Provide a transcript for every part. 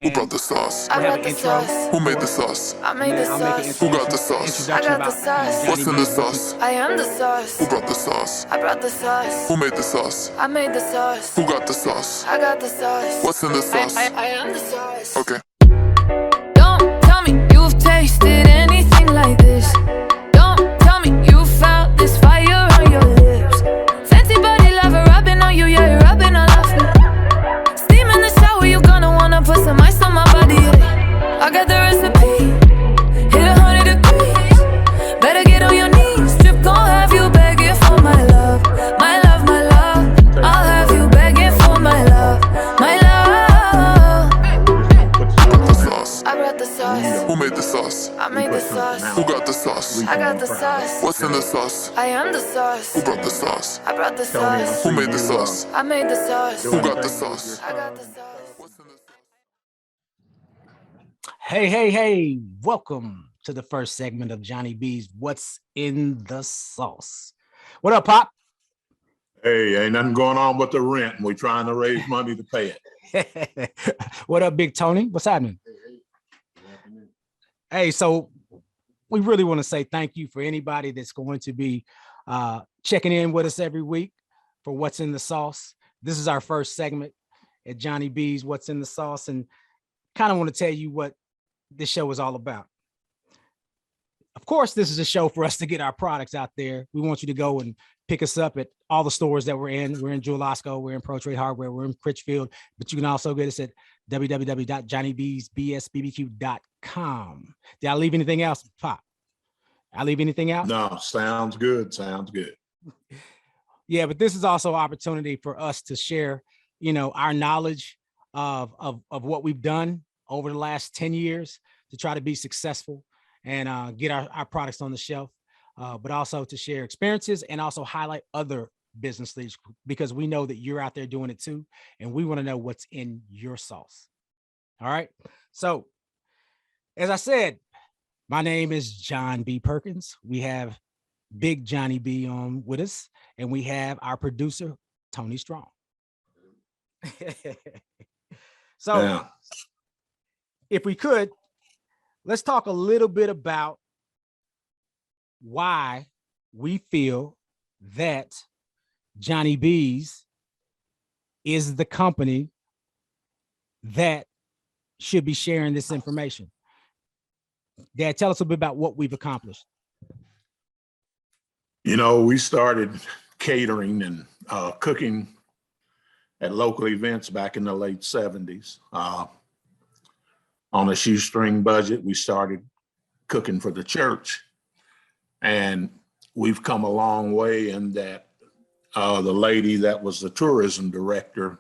Who brought the sauce? I got the sauce. Who made the sauce? I made the sauce. Who got the sauce? I got the sauce. What's in the sauce? I am the sauce. Who brought the sauce? I brought the sauce. Who made the sauce? I made the sauce. Who got the sauce? I got the sauce. What's in the sauce? I am the sauce. Okay. Don't tell me you've tasted anything like this. Don't tell me you felt this fire on your lips. Fancy body lover rubbing on you, yeah, you're rubbing all off me. Steam in the shower, you gonna wanna put some ice on my body. Yeah. I got the recipe, hit 100 degrees. Better get on your knees, strip gon' have you begging for my love, my love, my love. I'll have you begging for my love, my love. Who brought the sauce? I brought the sauce. Who made the sauce? I made the sauce. Who got the sauce? I got the sauce. What's in the sauce? I am the sauce. Who brought the sauce? I brought the sauce. Who made the sauce? I made the sauce. Who got the sauce? I got the sauce. What's in the sauce? Hey, welcome to the first segment of Johnny B's What's in the Sauce. What up, Pop? Hey, ain't nothing going on with the rent. We're trying to raise money to pay it. What up, Big Tony? What's happening? Hey, so we really want to say thank you for anybody that's going to be checking in with us every week for What's in the Sauce. This is our first segment at Johnny B's What's in the Sauce, and kind of want to tell you what this show is all about. Of course, this is a show for us to get our products out there. We want you to go and pick us up at all the stores that we're in. We're in Jewel Osco, we're in Pro Trade Hardware, we're in Critchfield, but you can also get us at www.johnnybsbsbbq.com. Did I leave anything else, Pop? I leave anything out? No, sounds good. Sounds good. Yeah, but this is also an opportunity for us to share, our knowledge of what we've done over the last 10 years to try to be successful and get our products on the shelf, but also to share experiences and also highlight other business leaders, because we know that you're out there doing it too, and we want to know what's in your sauce. All right. So, as I said, my name is John B. Perkins. We have Big Johnny B on with us, and we have our producer, Tony Strong. So, Yeah. if we could, let's talk a little bit about why we feel that Johnny B's is the company that should be sharing this information. Dad, tell us a bit about what we've accomplished. We started catering and cooking at local events back in the late 70s. On a shoestring budget, we started cooking for the church. And we've come a long way in that the lady that was the tourism director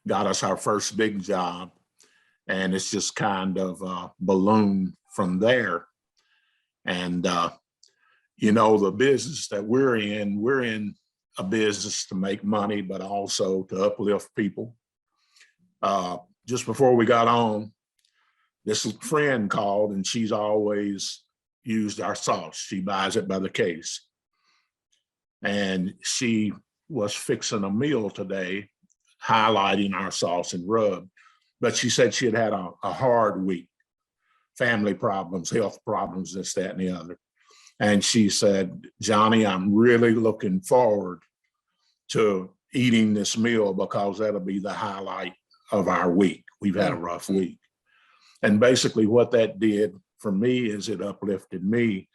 got us our first big job. And it's just kind of ballooned from there. And, the business that we're in a business to make money, but also to uplift people. Just before we got on, this friend called, and she's always used our sauce. She buys it by the case. And she was fixing a meal today, highlighting our sauce and rub. But she said she had a hard week, family problems, health problems, this, that, and the other. And she said, Johnny, I'm really looking forward to eating this meal because that'll be the highlight of our week. We've had a rough week. And basically what that did for me is it uplifted me.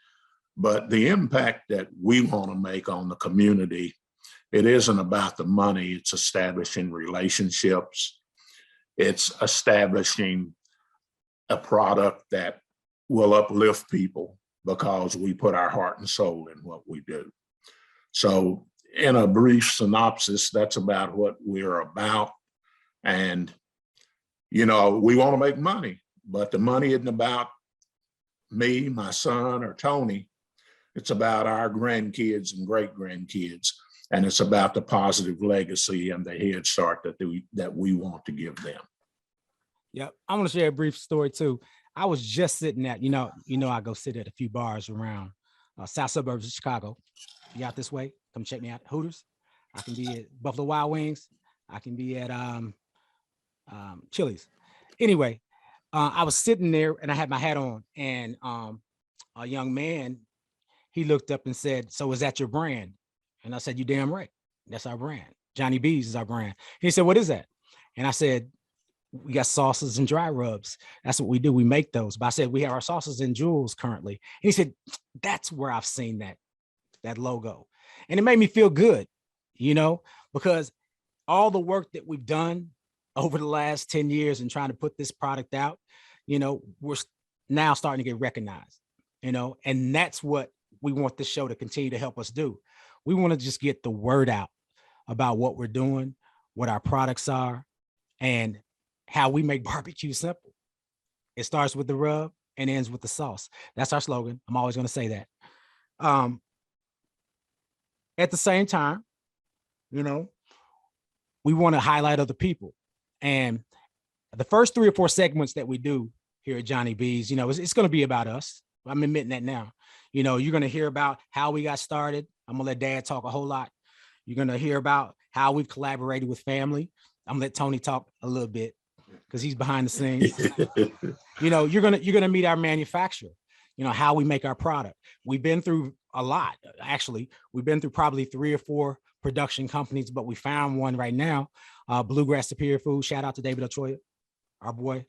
But the impact that we want to make on the community, it isn't about the money. It's establishing relationships. It's establishing a product that will uplift people because we put our heart and soul in what we do. So in a brief synopsis, that's about what we're about. And, we want to make money, but the money isn't about me, my son, or Tony. It's about our grandkids and great grandkids. And it's about the positive legacy and the head start that we want to give them. Yep. I want to share a brief story too. I was just sitting at, I go sit at a few bars around south suburbs of Chicago. You out this way, come check me out. Hooters. I can be at Buffalo Wild Wings. I can be at Chili's. Anyway, I was sitting there and I had my hat on, and a young man, he looked up and said, "So is that your brand?" And I said, "You damn right. That's our brand. Johnny B's is our brand." He said, "What is that?" And I said, "We got sauces and dry rubs. That's what we do. We make those." But I said, "We have our sauces and jewels currently." And he said, "That's where I've seen that logo." And it made me feel good, because all the work that we've done over the last 10 years and trying to put this product out, we're now starting to get recognized, and that's what we want this show to continue to help us do. We want to just get the word out about what we're doing, what our products are, and how we make barbecue simple. It starts with the rub and ends with the sauce. That's our slogan. I'm always going to say that. At the same time, we want to highlight other people. And the first 3 or 4 segments that we do here at Johnny B's, it's going to be about us. I'm admitting that now. You're going to hear about how we got started. I'm going to let Dad talk a whole lot. You're going to hear about how we've collaborated with family. I'm going to let Tony talk a little bit because he's behind the scenes. You're going to meet our manufacturer, how we make our product. We've been through a lot. Actually, we've been through probably 3 or 4 production companies, but we found one right now, Bluegrass Superior Food. Shout out to David Ochoa, our boy.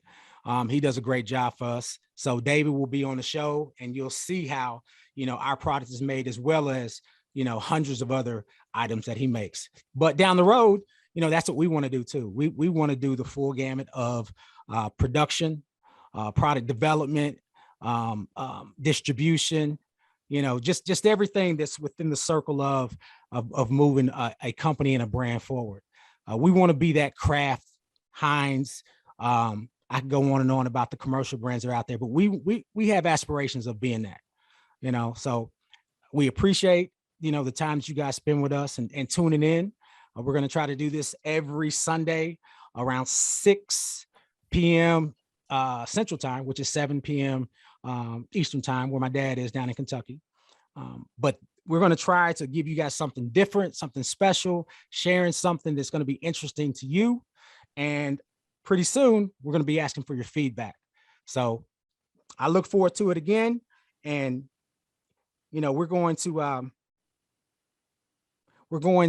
He does a great job for us. So David will be on the show and you'll see how, our product is made, as well as, hundreds of other items that he makes. But down the road, that's what we want to do too. We want to do the full gamut of production, product development, distribution, just everything that's within the circle of moving a company and a brand forward. We want to be that Kraft, Heinz. I can go on and on about the commercial brands that are out there, but we have aspirations of being that, so we appreciate, the time that you guys spend with us and tuning in. We're going to try to do this every Sunday around 6 p.m. Central Time, which is 7 p.m. Eastern Time, where my dad is down in Kentucky. But we're going to try to give you guys something different, something special, sharing something that's going to be interesting to you. And pretty soon, we're going to be asking for your feedback. So I look forward to it again. And, we're going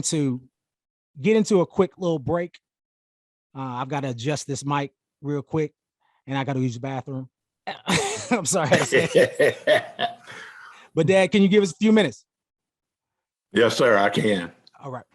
to get into a quick little break. I've got to adjust this mic real quick, and I got to use the bathroom. I'm sorry. But Dad, can you give us a few minutes? Yes, sir, I can. All right.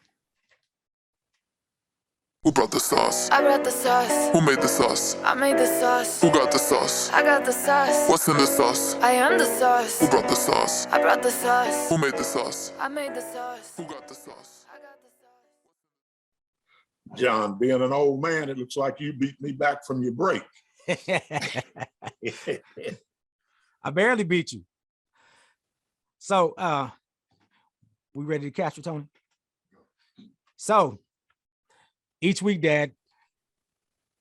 Who brought the sauce? I brought the sauce. Who made the sauce? I made the sauce. Who got the sauce? I got the sauce. What's in the sauce? I am the sauce. Who brought the sauce? I brought the sauce. Who made the sauce? I made the sauce. Who got the sauce? I got the sauce. John, being an old man, it looks like you beat me back from your break. I barely beat you. So we ready to catch it, Tony? So each week, Dad,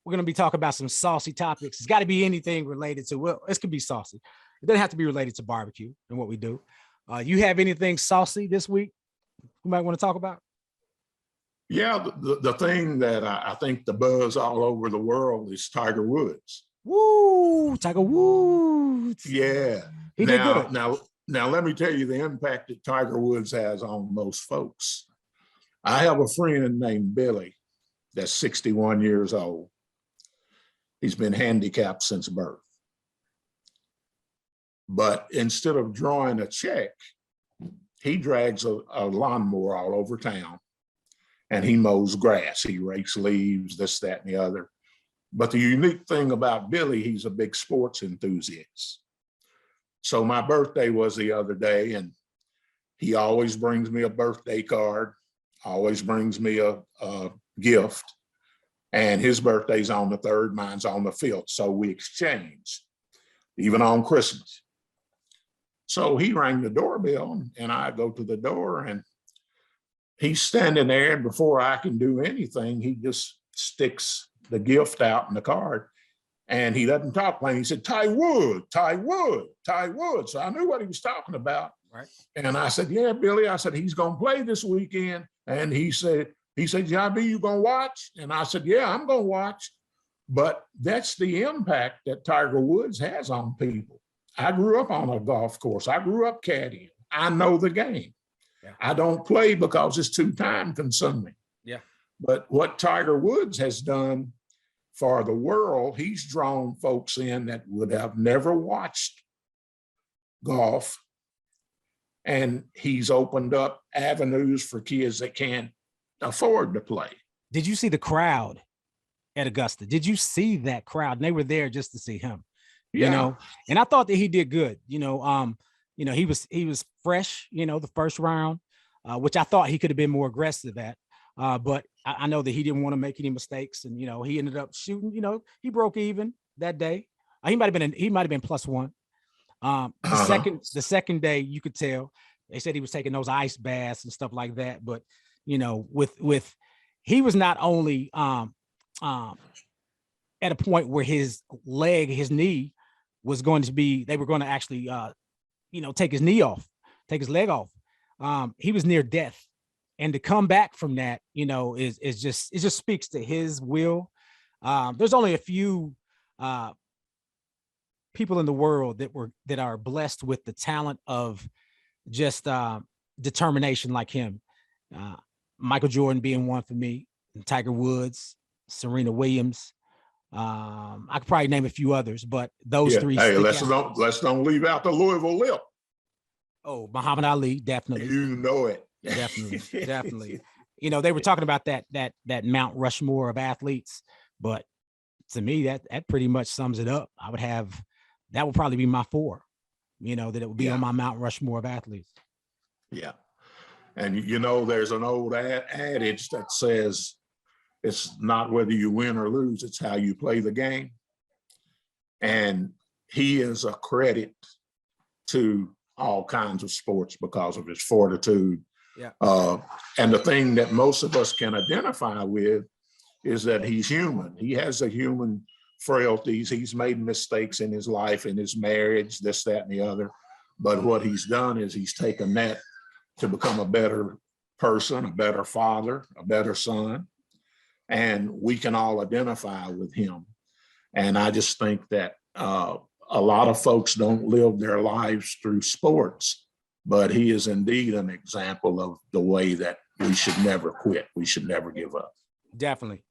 we're going to be talking about some saucy topics. It's got to be anything related to, well, it could be saucy. It doesn't have to be related to barbecue and what we do. You have anything saucy this week you might want to talk about? Yeah, the thing that I think the buzz all over the world is Tiger Woods. Woo, Tiger Woods. Yeah. He did good. Now, let me tell you the impact that Tiger Woods has on most folks. I have a friend named Billy that's 61 years old. He's been handicapped since birth. But instead of drawing a check, he drags a lawnmower all over town and he mows grass. He rakes leaves, this, that, and the other. But the unique thing about Billy, he's a big sports enthusiast. So my birthday was the other day, and he always brings me a birthday card, always brings me a gift. And his birthday's on the 3rd, mine's on the 5th. So we exchange, even on Christmas. So he rang the doorbell, and I go to the door, and he's standing there, and before I can do anything, he just sticks the gift out in the card. And he doesn't talk plain. He said, Ty Wood, Ty Wood, Ty Wood. So I knew what he was talking about. Right. And I said, yeah, Billy. I said, he's going to play this weekend. And he said, John B, you going to watch? And I said, yeah, I'm going to watch. But that's the impact that Tiger Woods has on people. I grew up on a golf course. I grew up caddying. I know the game. Yeah. I don't play because it's too time consuming. Yeah. But what Tiger Woods has done for the world, he's drawn folks in that would have never watched golf. And he's opened up avenues for kids that can't afford to play. Did you see the crowd at Augusta? Did you see that crowd? And they were there just to see him, Yeah. you know, and I thought that he did good. He was fresh, the first round, which I thought he could have been more aggressive at. But I know that he didn't want to make any mistakes. And, he ended up shooting, he broke even that day. He might've been plus one. The second day you could tell, they said he was taking those ice baths and stuff like that. But, he was not only, at a point where his knee was going to be, they were going to actually, take his leg off. He was near death. And to come back from that, it just speaks to his will. There's only a few people in the world that are blessed with the talent of just determination like him. Michael Jordan being one for me, and Tiger Woods, Serena Williams. I could probably name a few others, but those three. Hey, let's don't leave out the Louisville Lip. Oh, Muhammad Ali, definitely. You know it. Definitely. They were talking about that Mount Rushmore of athletes, but to me, that pretty much sums it up. That would probably be my four, that it would be on my Mount Rushmore of athletes. Yeah. And, there's an old adage that says, it's not whether you win or lose, it's how you play the game. And he is a credit to all kinds of sports because of his fortitude. Yeah. And the thing that most of us can identify with is that he's human. He has a human frailties. He's made mistakes in his life, in his marriage, this, that, and the other. But what he's done is he's taken that to become a better person, a better father, a better son. And we can all identify with him. And I just think that a lot of folks don't live their lives through sports, but he is indeed an example of the way that we should never quit. We should never give up. Definitely.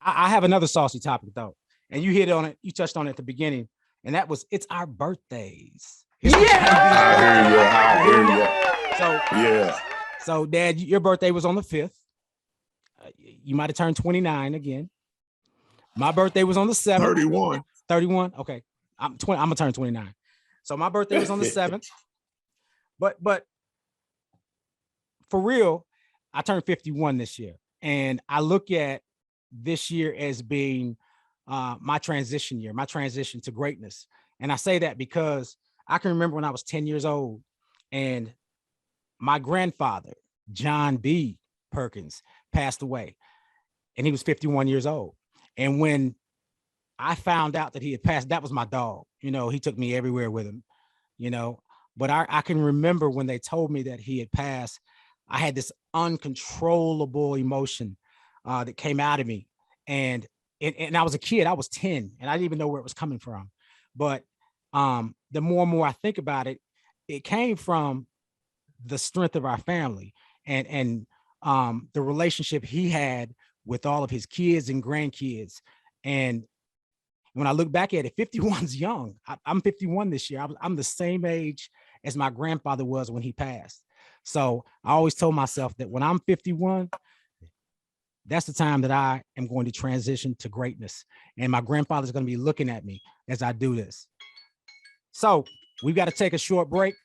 I have another saucy topic though. And you hit on it, you touched on it at the beginning, and that was, it's our birthdays. I hear you. So Dad, your birthday was on the 5th. You might have turned 29 again. My birthday was on the 7th. 31. 31. Okay. I'm gonna turn 29. So my birthday was on the 7th. But for real, I turned 51 this year. And I look at this year as being my transition year, my transition to greatness. And I say that because I can remember when I was 10 years old and my grandfather, John B. Perkins, passed away and he was 51 years old. And when I found out that he had passed, that was my dog. He took me everywhere with him, but I can remember when they told me that he had passed, I had this uncontrollable emotion that came out of me. And I was a kid, I was 10 and I didn't even know where it was coming from. But the more and more I think about it, it came from the strength of our family and the relationship he had with all of his kids and grandkids. And when I look back at it, 51's young. I'm 51 this year. I'm the same age as my grandfather was when he passed. So I always told myself that when I'm 51, that's the time that I am going to transition to greatness. And my grandfather's going to be looking at me as I do this. So we've got to take a short break.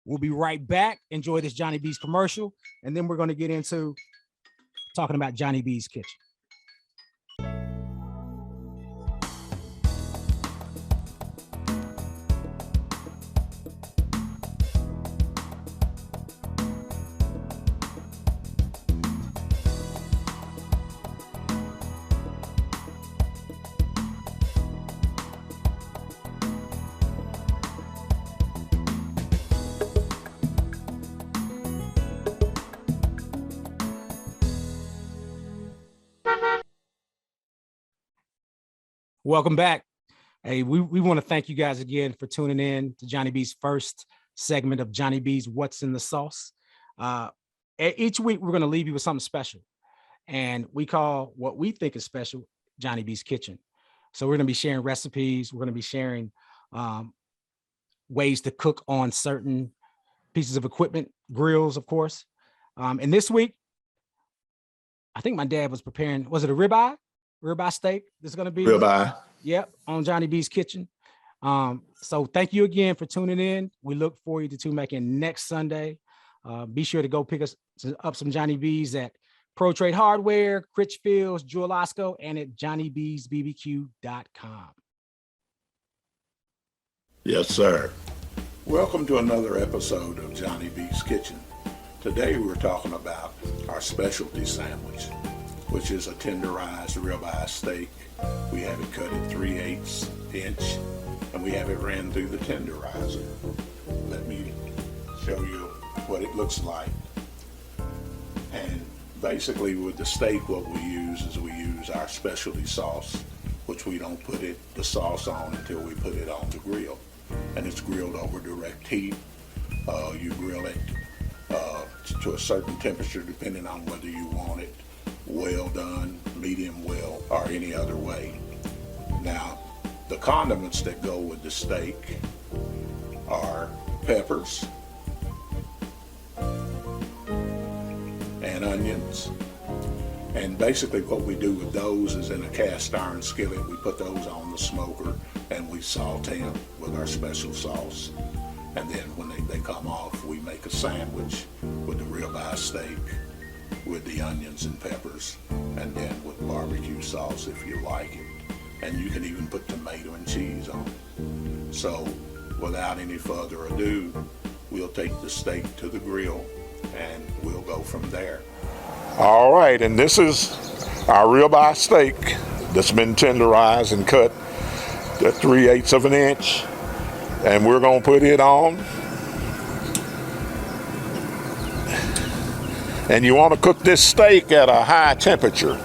We'll be right back. Enjoy this Johnny B's commercial. And then we're going to get into talking about Johnny B's Kitchen. Welcome back. Hey, we want to thank you guys again for tuning in to Johnny B's first segment of Johnny B's What's in the Sauce. Each week, we're going to leave you with something special. And we call what we think is special Johnny B's Kitchen. So we're going to be sharing recipes. We're going to be sharing ways to cook on certain pieces of equipment, grills, of course. And this week, I think my dad was preparing, was it a ribeye? Ribeye steak? This is going to be Ribeye. Yep, on Johnny B's Kitchen. So thank you again for tuning in. We look forward to tune back in next Sunday. Be sure to go pick us up some Johnny B's at Pro Trade Hardware, Critchfield's, Jewel Osco, and at JohnnyB'sBBQ.com. Yes, sir. Welcome to another episode of Johnny B's Kitchen. Today we're talking about our specialty sandwich, which is a tenderized ribeye steak. We have it cut at 3/8 inch, and we have it ran through the tenderizer. Let me show you what it looks like. And basically with the steak, what we use is we use our specialty sauce, which we don't put the sauce on until we put it on the grill. And it's grilled over direct heat. You grill it to a certain temperature depending on whether you want it well done, medium well, or any other way. Now, the condiments that go with the steak are peppers and onions. And basically what we do with those is in a cast iron skillet, we put those on the smoker and we saute them with our special sauce. And then when they come off, we make a sandwich with the ribeye steak, with the onions and peppers, and then with barbecue sauce if you like it. And you can even put tomato and cheese on it. So without any further ado, we'll take the steak to the grill and we'll go from there. All right, and this is our ribeye steak that's been tenderized and cut at 3/8 of an inch. And we're gonna put it on. And you want to cook this steak at a high temperature.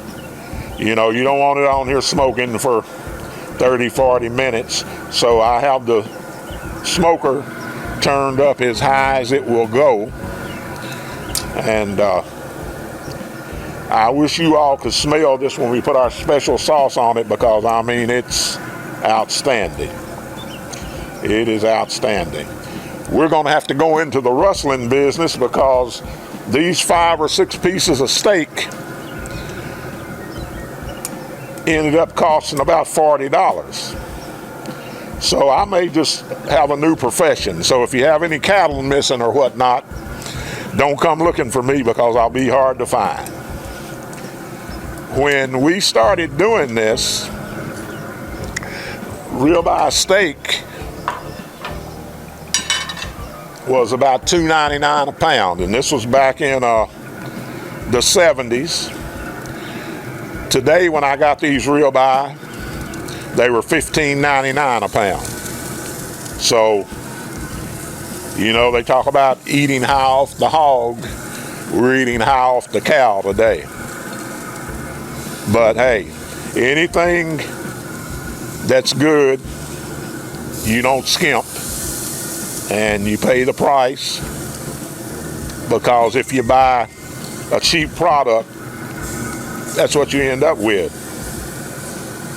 You know, you don't want it on here smoking for 30, 40 minutes. So I have the smoker turned up as high as it will go. And I wish you all could smell this when we put our special sauce on it, because I mean, it's outstanding. It is outstanding. We're gonna have to go into the rustling business because these 5 or 6 pieces of steak ended up costing about $40. So I may just have a new profession. So if you have any cattle missing or whatnot, don't come looking for me because I'll be hard to find. When we started doing this, ribeye steak was about $2.99 a pound, and this was back in the 70s. Today, when I got these ribeye, they were $15.99 a pound. So, you know, they talk about eating high off the hog. We're eating high off the cow today. But hey, anything that's good, you don't skimp. And you pay the price, because if you buy a cheap product, that's what you end up with.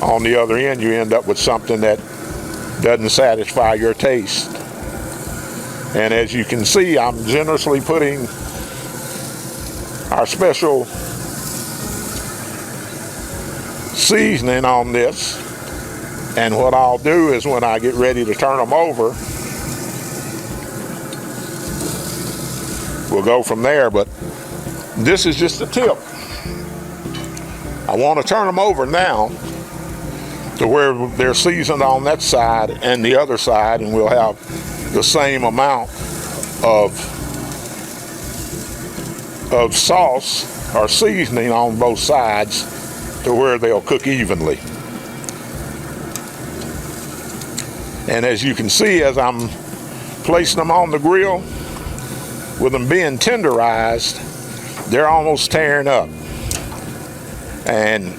On the other end, you end up with something that doesn't satisfy your taste. And as you can see, I'm generously putting our special seasoning on this. And what I'll do is when I get ready to turn them over, we'll go from there. But this is just a tip. I want to turn them over now to where they're seasoned on that side and the other side, and we'll have the same amount of sauce or seasoning on both sides to where they'll cook evenly. And as you can see, as I'm placing them on the grill, with them being tenderized, they're almost tearing up. And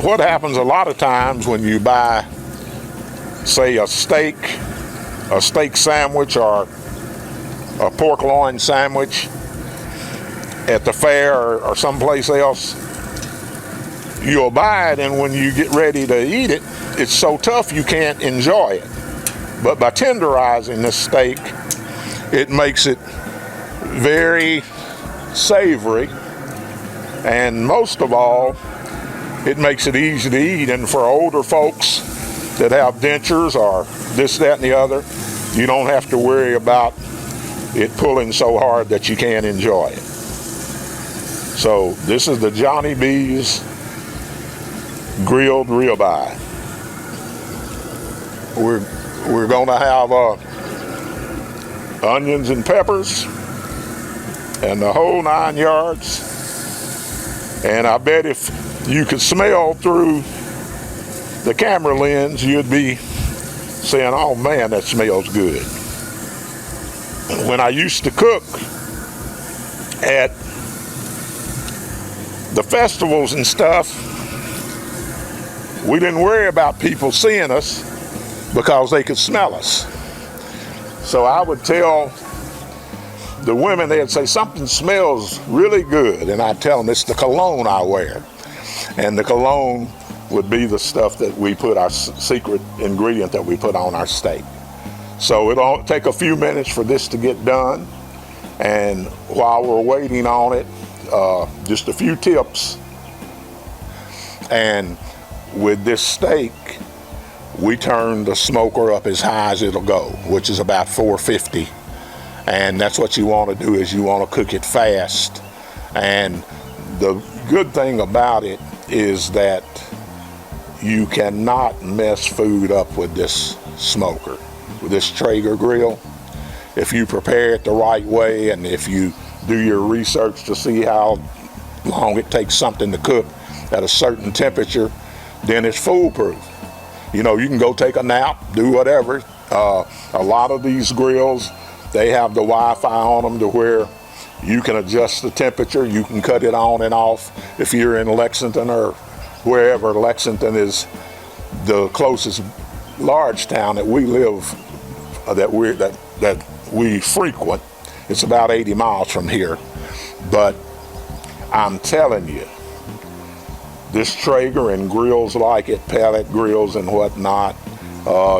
what happens a lot of times when you buy, say, a steak sandwich or a pork loin sandwich at the fair or someplace else, you'll buy it, and when you get ready to eat it, it's so tough you can't enjoy it. But by tenderizing this steak, it makes it very savory, and most of all, it makes it easy to eat. And for older folks that have dentures or this, that, and the other, you don't have to worry about it pulling so hard that you can't enjoy it. So this is the Johnny B's grilled ribeye. We're going to have onions and peppers and the whole 9 yards. And I bet if you could smell through the camera lens, you'd be saying, oh man, that smells good. When I used to cook at the festivals and stuff, we didn't worry about people seeing us because they could smell us. So I would tell the women, they'd say, something smells really good. And I'd tell them it's the cologne I wear. And the cologne would be the stuff that we put, our secret ingredient that we put on our steak. So it'll take a few minutes for this to get done. And while we're waiting on it, just a few tips. And with this steak, we turn the smoker up as high as it'll go, which is about 450. And that's what you want to do, is you want to cook it fast. And the good thing about it is that you cannot mess food up with this smoker, with this Traeger grill. If you prepare it the right way, and if you do your research to see how long it takes something to cook at a certain temperature, then it's foolproof. You know, you can go take a nap, do whatever. A lot of these grills, they have the Wi-Fi on them to where you can adjust the temperature. You can cut it on and off. If you're in Lexington or wherever, Lexington is the closest large town that we live, that we frequent. It's about 80 miles from here. But I'm telling you, this Traeger and grills like it, pellet grills and whatnot,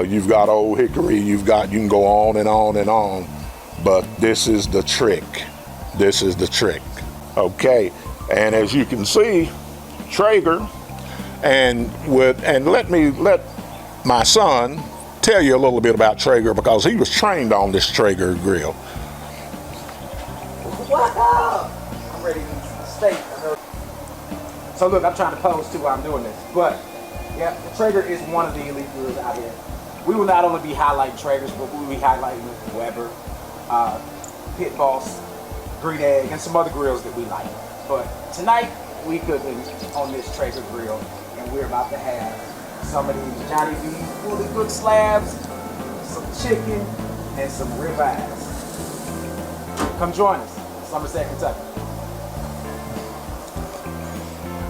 you've got Old Hickory, you can go on and on and on, but this is the trick. This is the trick. Okay, and as you can see, Traeger, and let my son tell you a little bit about Traeger, because he was trained on this Traeger grill. Wow! I'm ready to eat some steak. So look, I'm trying to pose too while I'm doing this. But yeah, the Traeger is one of the elite grills out here. We will not only be highlighting Traegers, but we will be highlighting Weber, Pit Boss, Green Egg, and some other grills that we like. But tonight, we cooking on this Traeger grill, and we're about to have some of these Johnny B's fully cooked slabs, some chicken, and some ribeyes. Come join us, Somerset, Kentucky.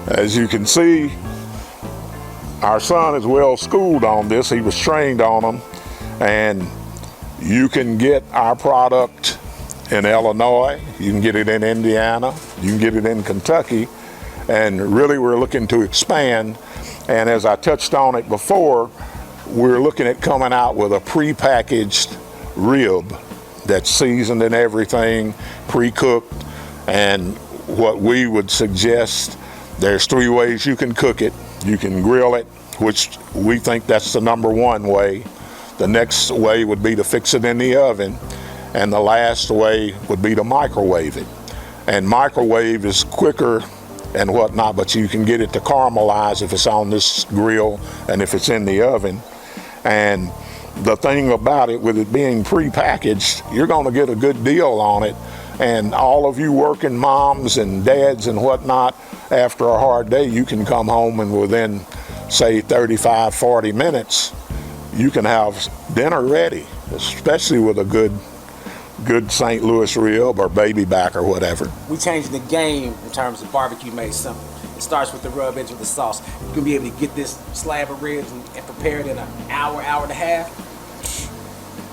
As you can see, our son is well schooled on this. He was trained on them, and you can get our product in Illinois, you can get it in Indiana, you can get it in Kentucky, and really we're looking to expand. And as I touched on it before, we're looking at coming out with a pre-packaged rib that's seasoned and everything, pre-cooked. And what we would suggest, there's 3 ways you can cook it. You can grill it, which we think that's the #1 way. The next way would be to fix it in the oven. And the last way would be to microwave it. And microwave is quicker and whatnot, but you can get it to caramelize if it's on this grill and if it's in the oven. And the thing about it, with it being pre-packaged, you're going to get a good deal on it. And all of you working moms and dads and whatnot, after a hard day, you can come home and within, say, 35, 40 minutes, you can have dinner ready, especially with a good St. Louis rib or baby back or whatever. We changed the game in terms of barbecue made simple. It starts with the rub, ends with the sauce. You're gonna be able to get this slab of ribs and prepare it in an hour, hour and a half.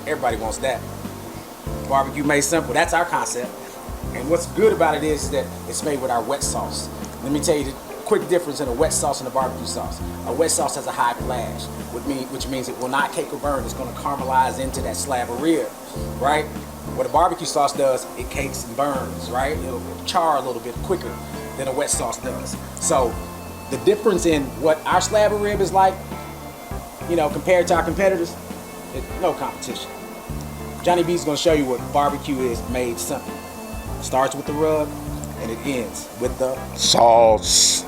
Everybody wants that. Barbecue made simple. That's our concept. And what's good about it is that it's made with our wet sauce. Let me tell you the quick difference in a wet sauce and a barbecue sauce. A wet sauce has a high flash, which means it will not cake or burn. It's going to caramelize into that slab of rib, right? What a barbecue sauce does, it cakes and burns, right? It'll char a little bit quicker than a wet sauce does. So the difference in what our slab of rib is like, compared to our competitors, no competition. Johnny B's gonna show you what barbecue is made simple. It starts with the rub and it ends with the Sauce.